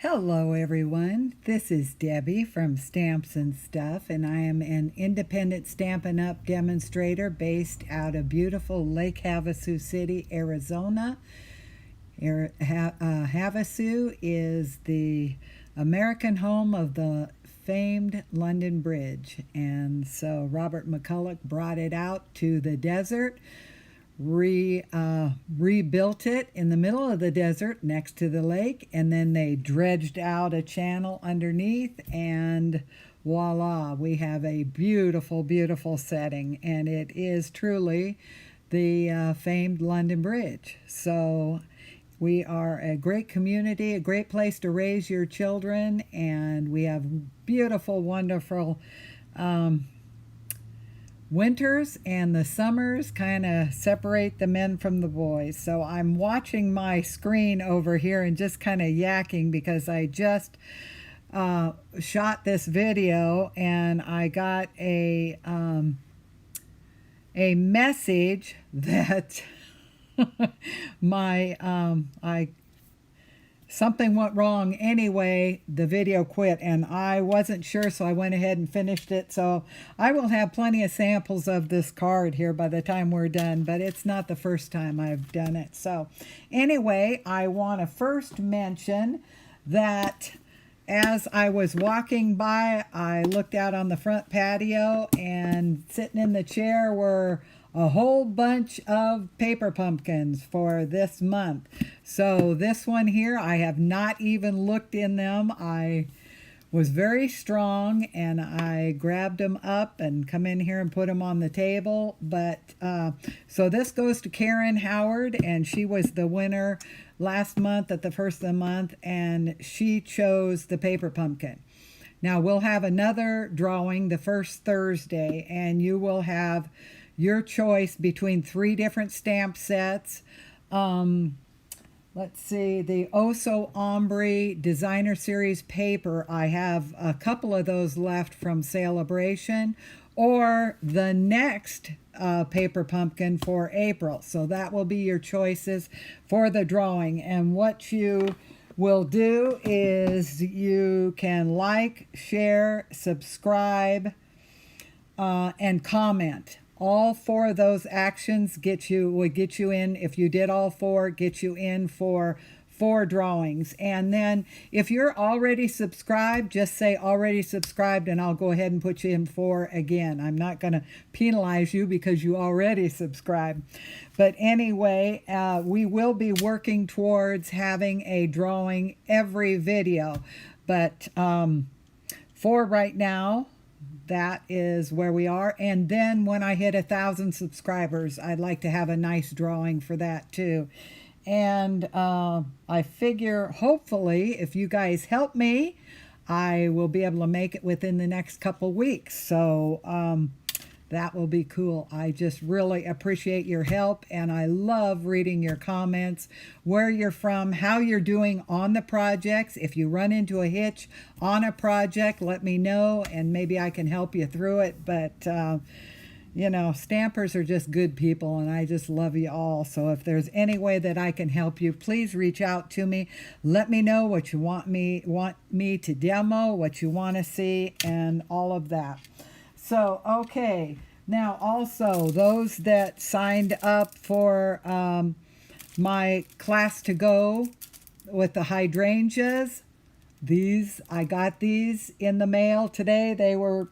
Hello everyone, this is Debbie from Stamps and Stuff, and I am an independent Stampin' Up! Demonstrator based out of beautiful Lake Havasu City, Arizona. Havasu is the American home of the famed London Bridge, and so Robert McCulloch brought it out to the desert, rebuilt it in the middle of the desert next to the lake, and then they dredged out a channel underneath, and voila, we have a beautiful, beautiful setting, and it is truly the famed London Bridge. So we are a great community, a great place to raise your children, and we have beautiful, wonderful winters, and the summers kind of separate the men from the boys. So I'm watching my screen over here and just kind of yakking because I just shot this video, and I got a message that something went wrong. Anyway, the video quit, and I wasn't sure, so I went ahead and finished it. So I will have plenty of samples of this card here by the time we're done, but it's not the first time I've done it. So anyway, I want to first mention that as I was walking by, I looked out on the front patio, and sitting in the chair were a whole bunch of paper pumpkins for this month. So this one here, I have not even looked in them. I was very strong, and I grabbed them up and come in here and put them on the table. But so this goes to Karen Howard, and she was the winner last month at the first of the month, and she chose the paper pumpkin. Now we'll have another drawing the first Thursday, and you will have your choice between 3 different stamp sets. Let's see, the Oso Ombre Designer Series paper. I have a couple of those left from Celebration, or the next paper pumpkin for April. So that will be your choices for the drawing. And what you will do is you can like, share, subscribe, and comment. All 4 of those actions would get you in. If you did all 4, get you in for 4 drawings. And then if you're already subscribed, just say already subscribed, and I'll go ahead and put you in 4 again. I'm not going to penalize you because you already subscribed. But anyway, we will be working towards having a drawing every video. But for right now, that is where we are. And then when I hit 1,000 subscribers, I'd like to have a nice drawing for that too. And I figure hopefully if you guys help me, I will be able to make it within the next couple weeks. So that will be cool. I just really appreciate your help, and I love reading your comments, where you're from, how you're doing on the projects. If you run into a hitch on a project, let me know, and maybe I can help you through it. But you know, stampers are just good people, and I just love you all. So if there's any way that I can help you, please reach out to me. Let me know what you want me to demo, what you want to see, and all of that. So, okay, now also those that signed up for my class to go with the hydrangeas, I got these in the mail today. They were,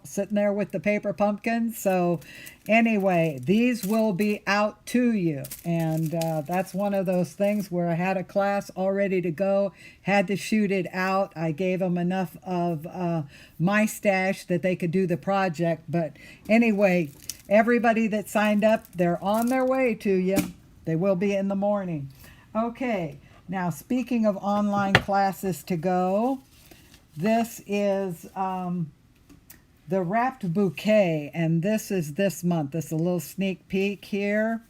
sitting there with the paper pumpkins. So anyway, these will be out to you. And that's one of those things where I had a class all ready to go, had to shoot it out. I gave them enough of my stash that they could do the project. But anyway, everybody that signed up, they're on their way to you. They will be in the morning. Okay. Now, speaking of online classes to go, this is the Wrapped Bouquet, and this is this month. This is a little sneak peek here.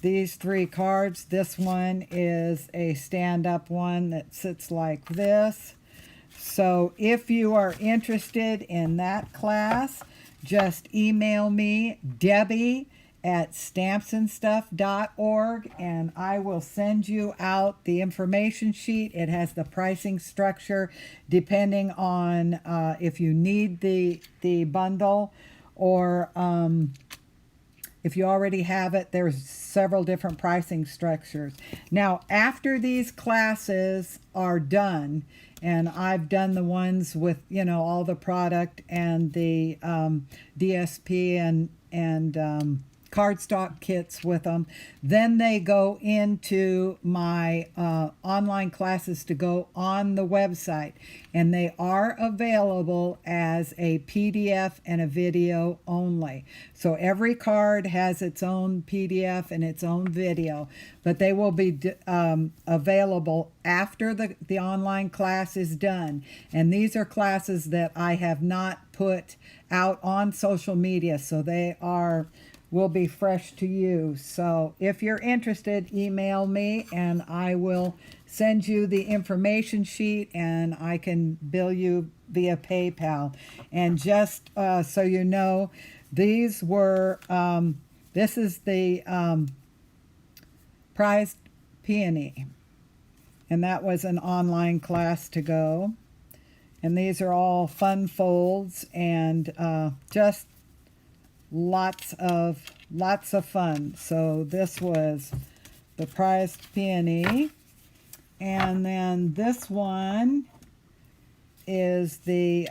These 3 cards. This one is a stand-up one that sits like this. So if you are interested in that class, just email me, Debbie at stampsandstuff.org, and I will send you out the information sheet. It has the pricing structure depending on if you need the bundle, or if you already have it. There's several different pricing structures. Now, after these classes are done, and I've done the ones with, you know, all the product and the DSP and cardstock kits with them, then they go into my online classes to go on the website, and they are available as a PDF and a video only. So every card has its own PDF and its own video, but they will be available after the online class is done. And these are classes that I have not put out on social media, so they will be fresh to you. So if you're interested, email me and I will send you the information sheet, and I can bill you via PayPal. And just so you know, these were this is the prized peony, and that was an online class to go. And these are all fun folds, and just lots of fun. So this was the prized peony, and then this one is the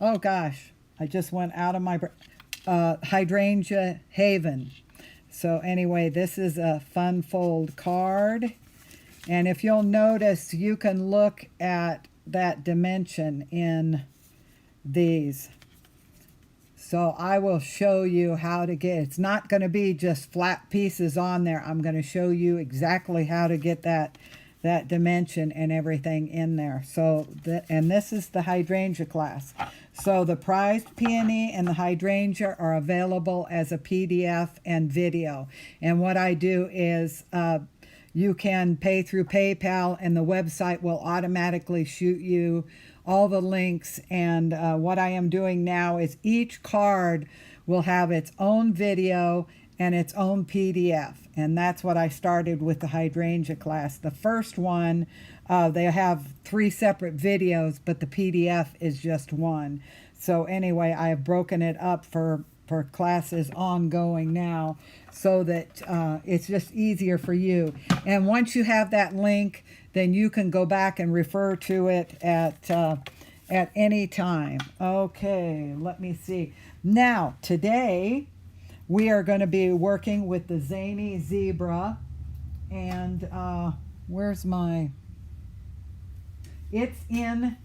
oh gosh, I just went out of my hydrangea haven. So anyway, this is a fun fold card, and if you'll notice, you can look at that dimension in these. So I will show you how to get, it's not going to be just flat pieces on there. I'm going to show you exactly how to get that dimension and everything in there. So, and this is the hydrangea class. So the prized peony and the hydrangea are available as a PDF and video. And what I do is you can pay through PayPal, and the website will automatically shoot you all the links. And what I am doing now is each card will have its own video and its own PDF. And that's what I started with the hydrangea class. The first one, they have 3 separate videos, but the PDF is just one. So anyway, I have broken it up for classes ongoing now, so that it's just easier for you. And once you have that link, then you can go back and refer to it at any time. Okay, let me see. Now, today, we are going to be working with the Zany Zebra. And where's my... It's in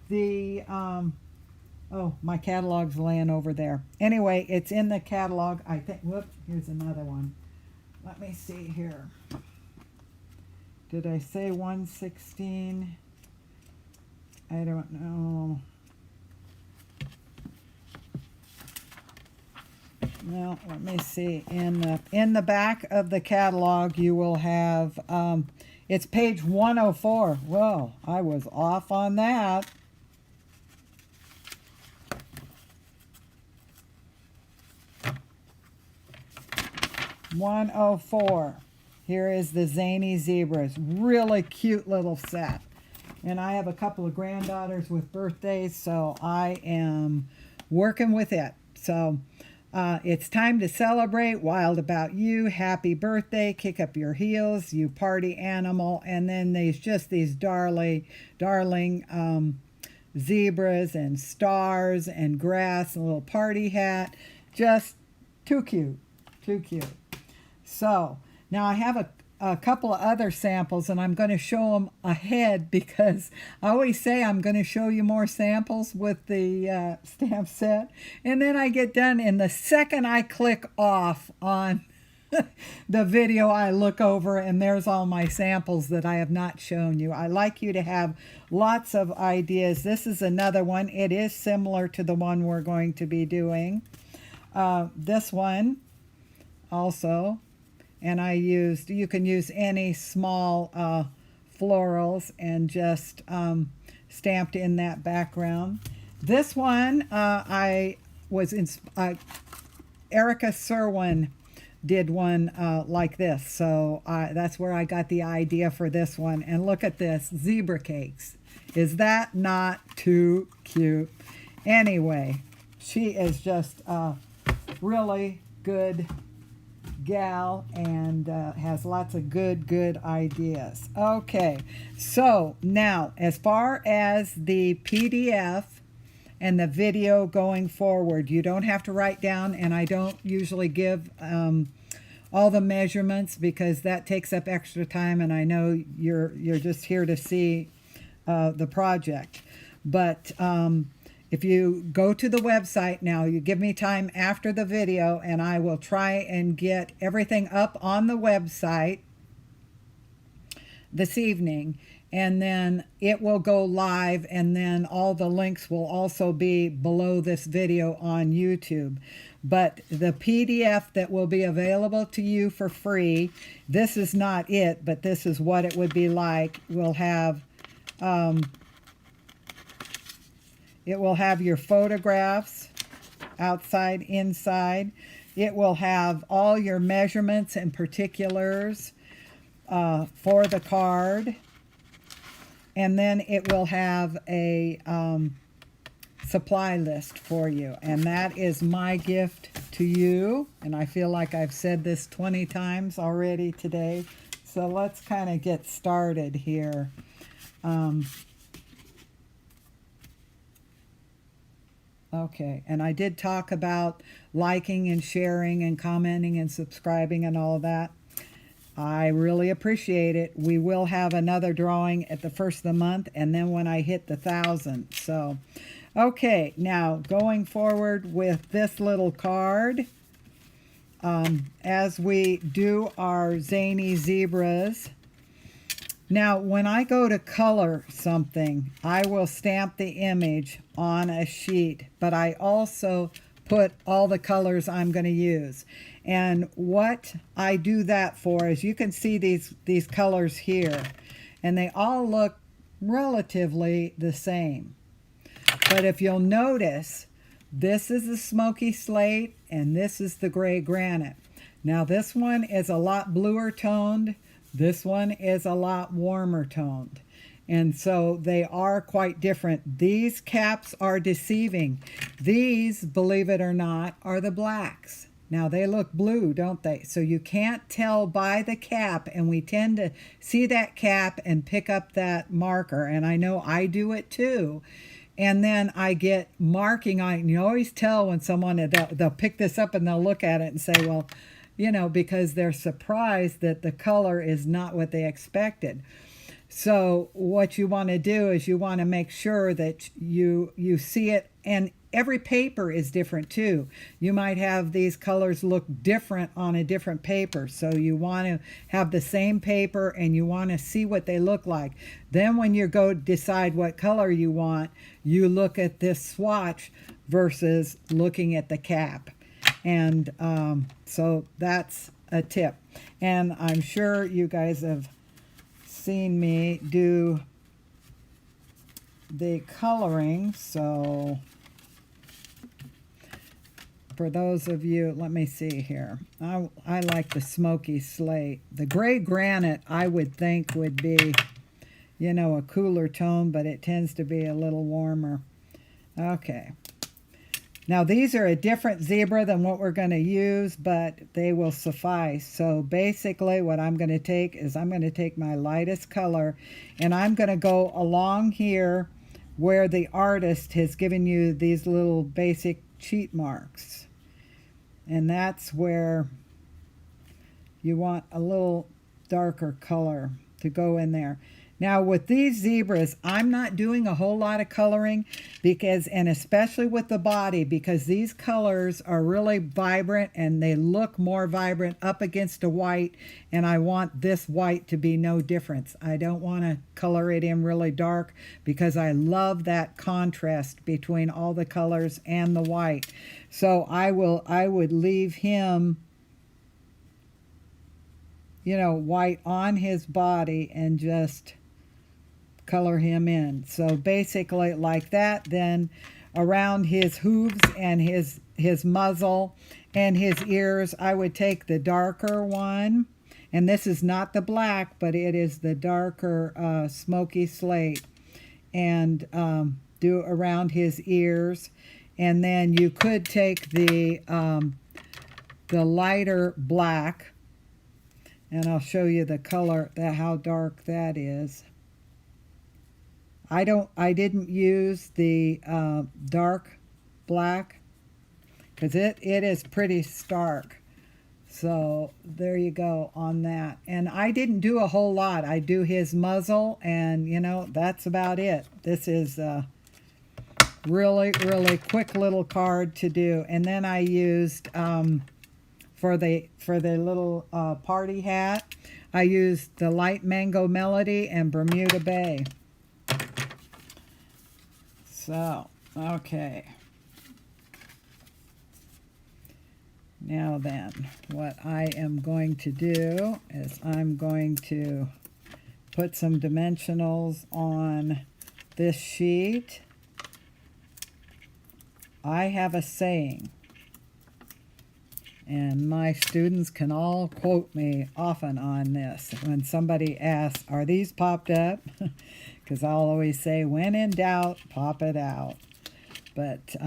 the... oh, my catalog's laying over there. Anyway, it's in the catalog. I think... Whoops, here's another one. Let me see here. Did I say 116? I don't know. No, let me see. In the back of the catalog, you will have, it's page 104. Whoa, I was off on that. $104. Here is the Zany Zebras. Really cute little set. And I have a couple of granddaughters with birthdays, so I am working with it. So it's time to celebrate. Wild about you. Happy birthday. Kick up your heels, you party animal. And then there's just these darling zebras and stars and grass, and a little party hat. Just too cute. Too cute. So now I have a couple of other samples, and I'm going to show them ahead, because I always say I'm going to show you more samples with the stamp set, and then I get done, and the second I click off on the video, I look over and there's all my samples that I have not shown you. I like you to have lots of ideas. This is another one. It is similar to the one we're going to be doing. This one also. And I used, you can use any small florals and just stamped in that background. This one, I was in, Erica Serwin did one like this. So that's where I got the idea for this one. And look at this, zebra cakes. Is that not too cute? Anyway, she is just a really good gal and has lots of good ideas. Okay, so now as far as the PDF and the video going forward, you don't have to write down, and I don't usually give all the measurements because that takes up extra time, and I know you're just here to see the project. But if you go to the website now, you give me time after the video, and I will try and get everything up on the website this evening, and then it will go live, and then all the links will also be below this video on YouTube. But the PDF that will be available to you for free, this is not it, but this is what it would be like. We'll have it will have your photographs outside, inside. It will have all your measurements and particulars for the card. And then it will have a supply list for you. And that is my gift to you. And I feel like I've said this 20 times already today. So let's kind of get started here. Okay, and I did talk about liking and sharing and commenting and subscribing and all that. I really appreciate it. We will have another drawing at the first of the month, and then when I hit the 1,000. So, okay, now going forward with this little card, as we do our zany zebras. Now, when I go to color something, I will stamp the image on a sheet, but I also put all the colors I'm going to use. And what I do that for is, you can see these colors here, and they all look relatively the same. But if you'll notice, this is the smoky slate, and this is the gray granite. Now, this one is a lot bluer toned. This one is a lot warmer toned. And so they are quite different. These caps are deceiving. These, believe it or not, are the blacks. Now they look blue, don't they? So you can't tell by the cap, and we tend to see that cap and pick up that marker. And I know I do it too. And then I get marking on it. And you always tell when someone, they'll pick this up and they'll look at it and say, well, you know, because they're surprised that the color is not what they expected. So what you want to do is you want to make sure that you see it, and every paper is different too. You might have these colors look different on a different paper, so you want to have the same paper and you want to see what they look like. Then when you go decide what color you want, you look at this swatch versus looking at the cap. And so that's a tip. And I'm sure you guys have seen me do the coloring. So for those of you, let me see here. I like the smoky slate. The gray granite, I would think, would be, you know, a cooler tone, but it tends to be a little warmer. Okay. Now, these are a different zebra than what we're going to use, but they will suffice. So basically what I'm going to take is I'm going to take my lightest color, and I'm going to go along here where the artist has given you these little basic cheat marks. And that's where you want a little darker color to go in there. Now with these zebras, I'm not doing a whole lot of coloring because, and especially with the body, because these colors are really vibrant and they look more vibrant up against a white, and I want this white to be no difference. I don't want to color it in really dark because I love that contrast between all the colors and the white. So I would leave him, you know, white on his body and just color him in. So basically like that. Then around his hooves and his his muzzle and his ears, I would take the darker one. And this is not the black, but it is the darker smoky slate. And do around his ears. And then you could take the lighter black. And I'll show you the color, how dark that is. I didn't use the dark black because it is pretty stark. So there you go on that. And I didn't do a whole lot. I do his muzzle, and you know, that's about it. This is a really, really quick little card to do. And then I used for the little party hat, I used the Light Mango Melody and Bermuda Bay. So, okay. Now then, what I am going to do is I'm going to put some dimensionals on this sheet. I have a saying, and my students can all quote me often on this. When somebody asks, are these popped up? Because I'll always say, when in doubt, pop it out. But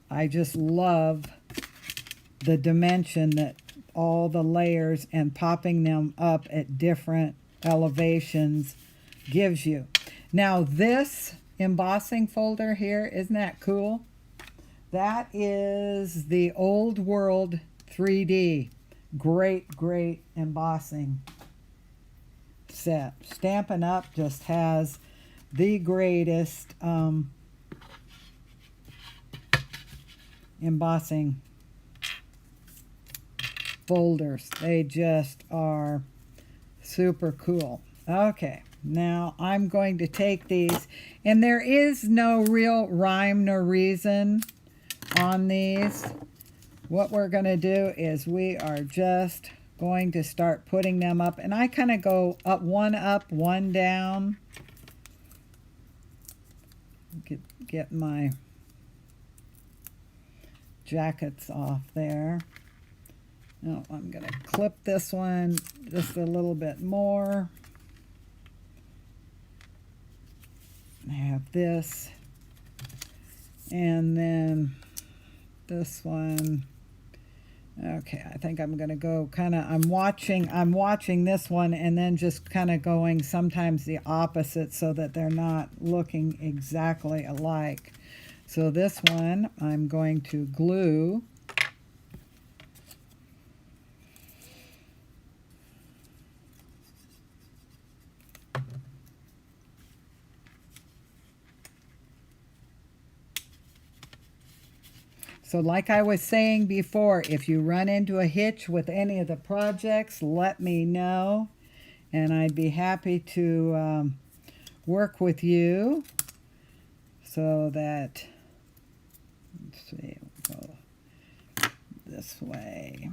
I just love the dimension that all the layers and popping them up at different elevations gives you. Now this embossing folder here, isn't that cool? That is the Old World 3D. Great, great embossing set. Stampin' Up! Just has the greatest embossing folders. They just are super cool. Okay, now I'm going to take these, and there is no real rhyme nor reason on these. What we're going to do is we are just going to start putting them up, and I kind of go up, one down. Get my jackets off there. Now I'm going to clip this one just a little bit more. I have this, and then this one. Okay, I think I'm going to go kind of, I'm watching this one and then just kind of going sometimes the opposite so that they're not looking exactly alike. So this one I'm going to glue. So like I was saying before, if you run into a hitch with any of the projects, let me know, and I'd be happy to work with you so that, let's see, we'll go this way.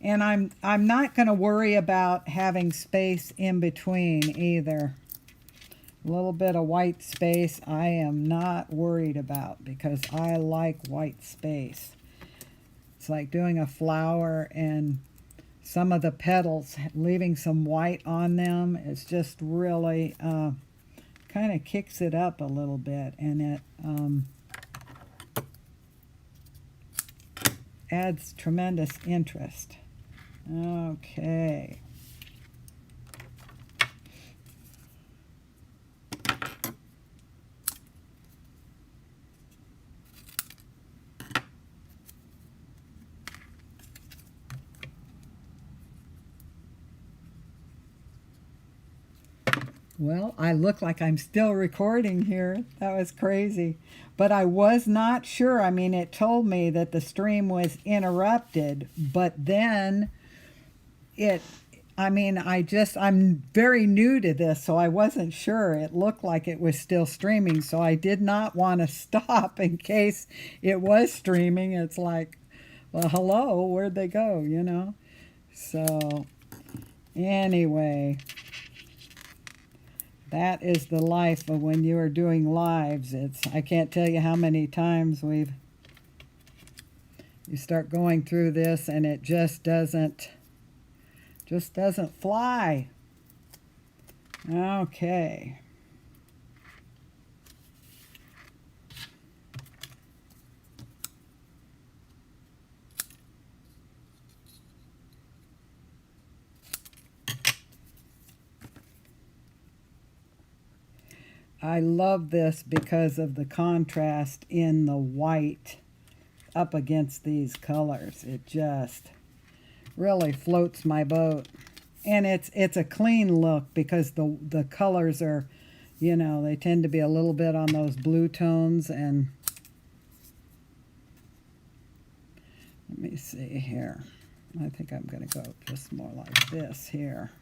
And I'm not going to worry about having space in between either. A little bit of white space I am not worried about because I like white space. It's like doing a flower and some of the petals, leaving some white on them is just really kind of kicks it up a little bit, and it adds tremendous interest. Okay. Well, I look like I'm still recording here. That was crazy. But I was not sure. I mean, it told me that the stream was interrupted, but then I'm very new to this, so I wasn't sure. It looked like it was still streaming, so I did not want to stop in case it was streaming. It's like, well, hello, where'd they go, you know? So, anyway. That is the life of when you are doing lives. I can't tell you how many times you start going through this and it just doesn't fly. Okay. I love this because of the contrast in the white up against these colors. It just really floats my boat. And it's a clean look because the colors are, they tend to be a little bit on those blue tones. And let me see here. I think I'm going to go just more like this here.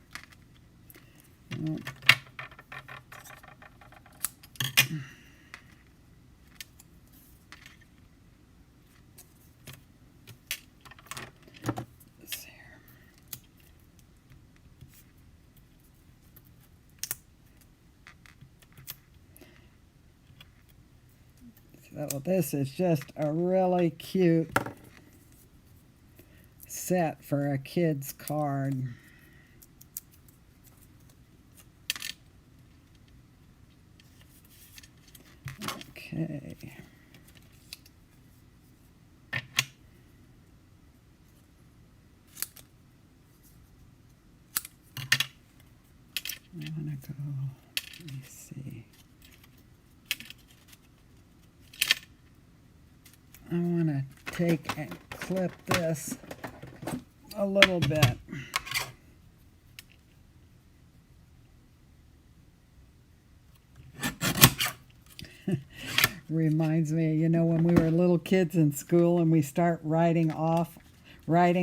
So this is just a really cute set for a kid's card. Okay. I want to go, let me see. I want to take and clip this a little bit. Reminds me, when we were little kids in school and we start writing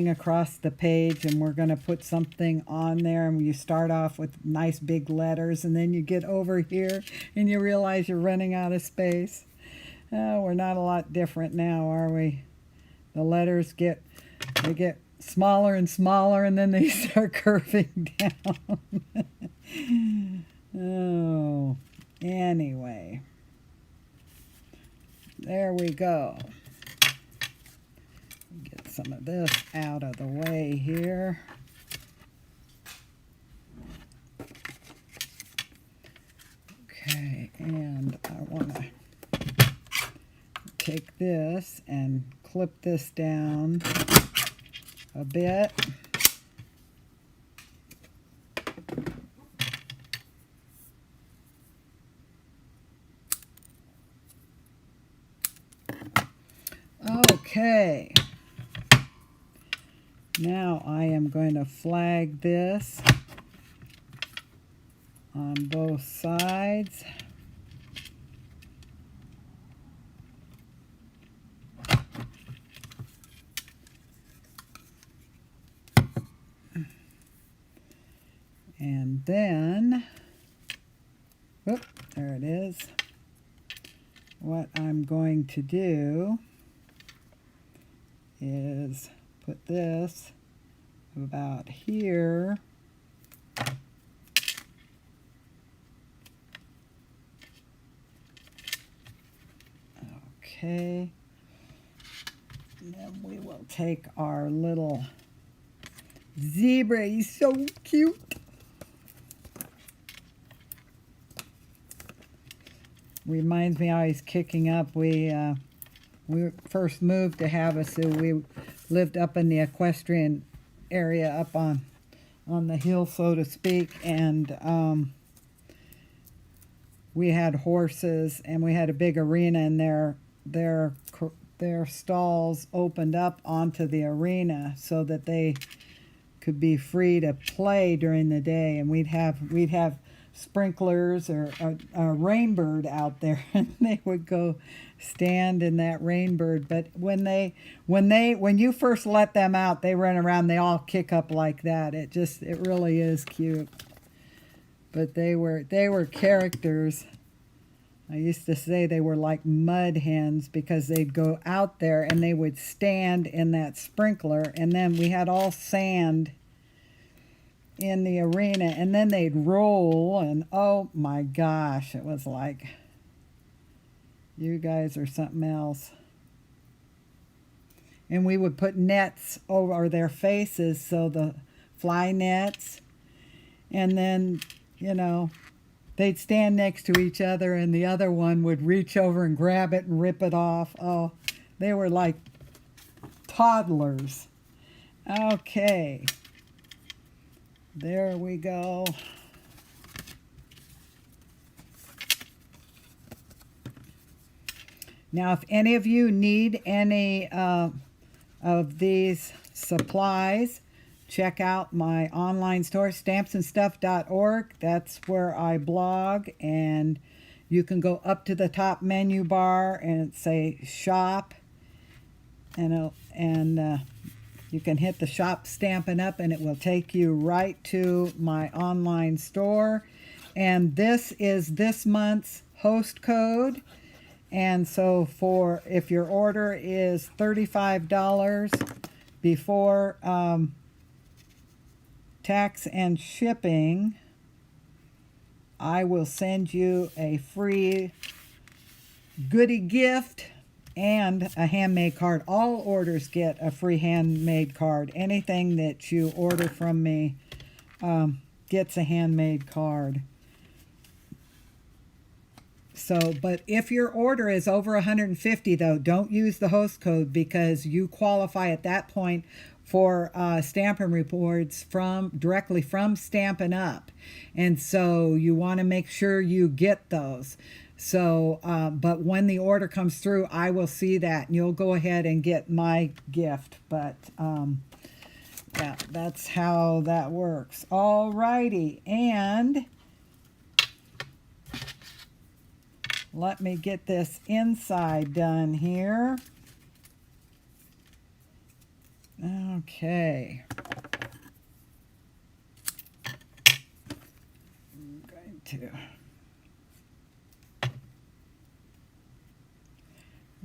across the page, and we're going to put something on there, and you start off with nice big letters, and then you get over here and you realize you're running out of space. We're not a lot different now, are we? The letters get smaller and smaller, and then they start curving down. Oh, anyway. There we go. Get some of this out of the way here. Okay, and I want to take this and clip this down a bit. Okay. Now I am going to flag this on both sides. And then, whoop, there it is. What I'm going to do is put this about here. Okay. And then we will take our little zebra. He's so cute. Reminds me how he's kicking up. We first moved to Havasu. We lived up in the equestrian area, up on the hill, so to speak, and we had horses, and we had a big arena, and their stalls opened up onto the arena so that they could be free to play during the day, and we'd have sprinklers or a rainbird out there, and they would go stand in that rainbird. But when you first let them out, they run around, they all kick up like that. It really is cute. But they were characters. I used to say they were like mud hens because they'd go out there and they would stand in that sprinkler, and then we had all sand in the arena, and then they'd roll, and oh my gosh, it was like, you guys are something else. And we would put nets over their faces, so the fly nets, and then, you know, they'd stand next to each other, and the other one would reach over and grab it and rip it off. Oh, they were like toddlers. Okay. There we go. Now, if any of you need any of these supplies, check out my online store, stampsandstuff.org. That's where I blog, and you can go up to the top menu bar and say shop, and you can hit the shop Stampin' Up, and it will take you right to my online store. And this is this month's host code. And so for, if your order is $35 before tax and shipping, I will send you a free goodie gift and a handmade card. All orders get a free handmade card. Anything that you order from me gets a handmade card. So, but if your order is over 150, though, don't use the host code, because you qualify at that point for Stampin' rewards directly from Stampin' Up. And so you want to make sure you get those. So, but when the order comes through, I will see that, and you'll go ahead and get my gift. But yeah, that's how that works. All righty, and let me get this inside done here. Okay. I'm going to...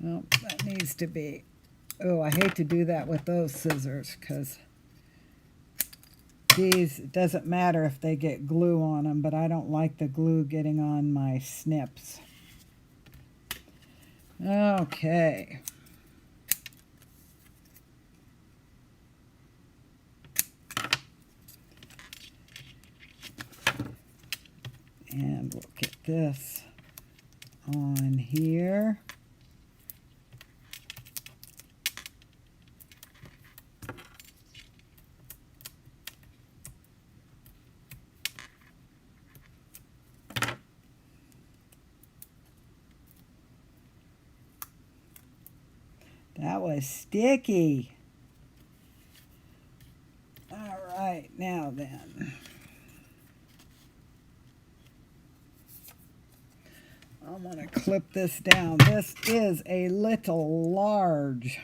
Oh, that needs to be... Oh, I hate to do that with those scissors, because these, it doesn't matter if they get glue on them, but I don't like the glue getting on my snips. Okay. And we'll get this on here. That was sticky. All right, now then. I'm going to clip this down. This is a little large.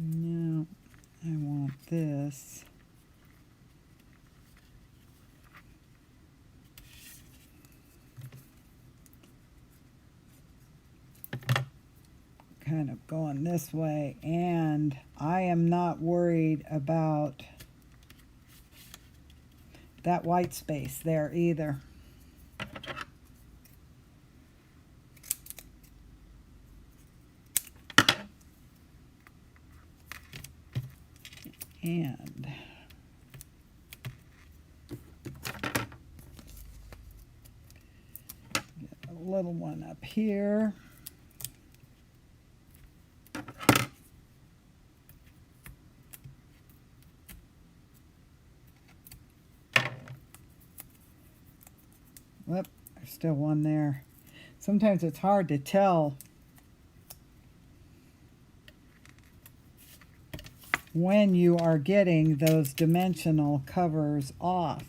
No, I want this. Kind of going this way, and I am not worried about that white space there either. And get a little one up here. Whoop, there's still one there. Sometimes it's hard to tell when you are getting those dimensional covers off.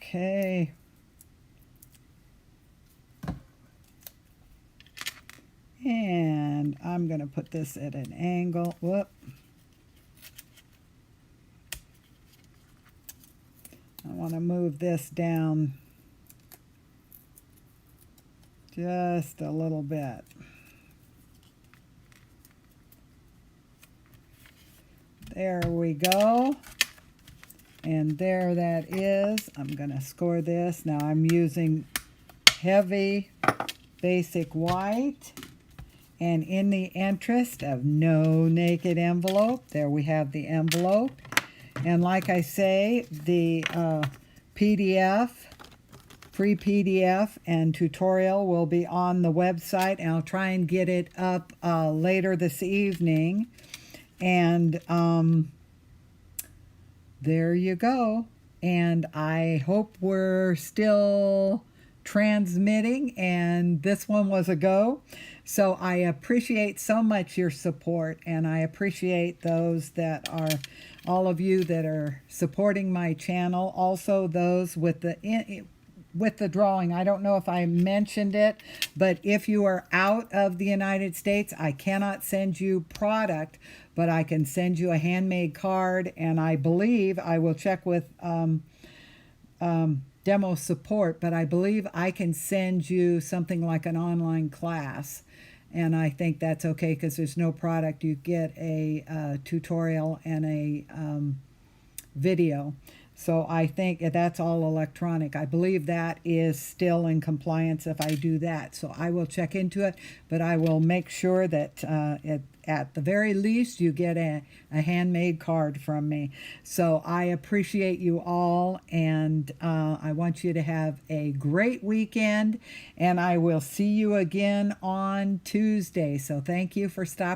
Okay. And I'm going to put this at an angle. Whoop. I want to move this down just a little bit. There we go. And there that is. I'm going to score this. Now I'm using heavy basic white. And in the interest of no naked envelope, there we have the envelope. And like I say, the PDF, free PDF and tutorial will be on the website. And I'll try and get it up later this evening. And there you go. And I hope we're still transmitting, and this one was a go. So I appreciate so much your support, and I appreciate those that are, all of you that are supporting my channel. Also those with the drawing. I don't know if I mentioned it, but if you are out of the United States, I cannot send you product, but I can send you a handmade card, and I believe I will check with demo support, but I believe I can send you something like an online class, and I think that's okay because there's no product. You get a tutorial and a video. So I think that's all electronic. I believe that is still in compliance if I do that. So I will check into it, but I will make sure that at the very least you get a handmade card from me. So I appreciate you all, and I want you to have a great weekend, and I will see you again on Tuesday. So thank you for stopping